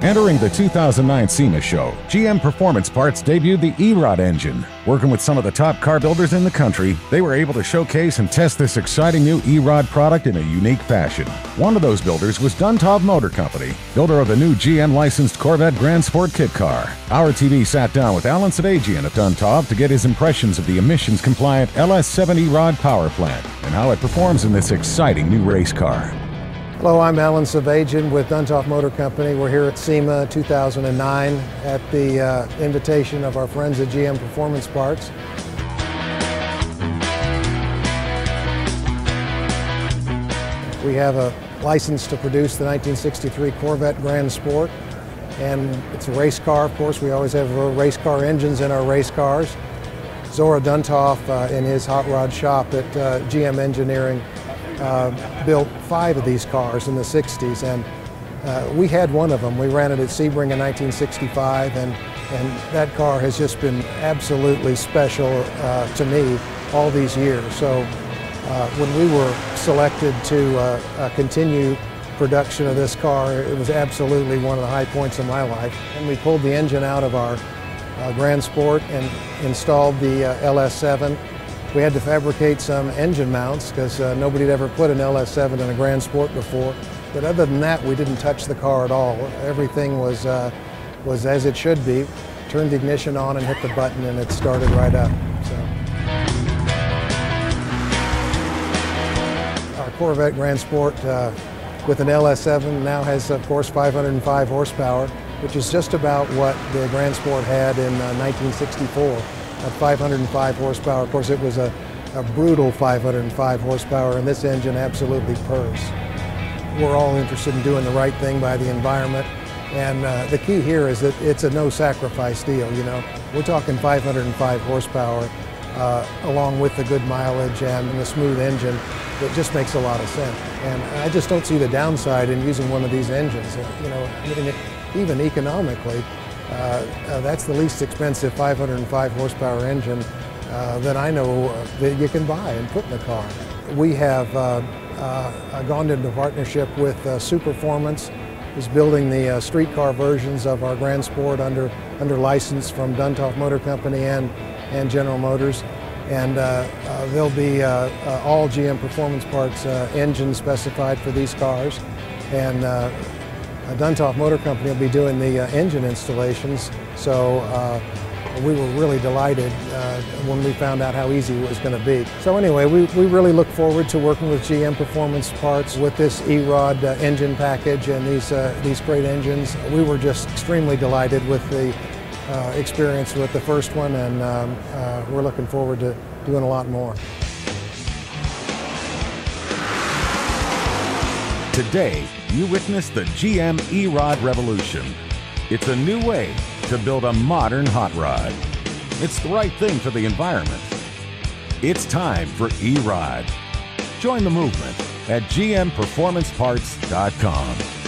Entering the 2009 SEMA show, GM Performance Parts debuted the E-Rod engine. Working with some of the top car builders in the country, they were able to showcase and test this exciting new E-Rod product in a unique fashion. One of those builders was Duntov Motor Company, builder of the new GM-licensed Corvette Grand Sport kit car. Our TV sat down with Alan Sadagian at Duntov to get his impressions of the emissions-compliant LS7 E-Rod power plant and how it performs in this exciting new race car. Hello, I'm Alan Sadagian with Duntov Motor Company. We're here at SEMA 2009 at the invitation of our friends at GM Performance Parts. We have a license to produce the 1963 Corvette Grand Sport, and it's a race car. Of course, we always have race car engines in our race cars. Zora Duntov, in his hot rod shop at GM Engineering, built 5 of these cars in the 60s, and we had one of them. We ran it at Sebring in 1965, and that car has just been absolutely special to me all these years. So when we were selected to continue production of this car, it was absolutely one of the high points of my life. And we pulled the engine out of our Grand Sport and installed the LS7. We had to fabricate some engine mounts because nobody had ever put an LS7 in a Grand Sport before. But other than that, we didn't touch the car at all. Everything was as it should be. Turned the ignition on and hit the button, and it started right up. So. Our Corvette Grand Sport with an LS7 now has, of course, 505 horsepower, which is just about what the Grand Sport had in 1964. At 505 horsepower. Of course, it was a brutal 505 horsepower, and this engine absolutely purrs. We're all interested in doing the right thing by the environment, and the key here is that it's a no-sacrifice deal. You know, we're talking 505 horsepower along with the good mileage and the smooth engine. It just makes a lot of sense, and I just don't see the downside in using one of these engines. You know, I mean, even economically. That's the least expensive 505 horsepower engine that I know that you can buy and put in the car. We have gone into partnership with Superformance, who's building the street car versions of our Grand Sport under license from Duntov Motor Company and General Motors. And there'll be all GM Performance Parts engines specified for these cars. And Duntov Motor Company will be doing the engine installations, so we were really delighted when we found out how easy it was going to be. So anyway, we really look forward to working with GM Performance Parts with this E-Rod engine package and these great engines. We were just extremely delighted with the experience with the first one, and we're looking forward to doing a lot more. Today, you witness the GM E-Rod revolution. It's a new way to build a modern hot rod. It's the right thing for the environment. It's time for E-Rod. Join the movement at gmperformanceparts.com.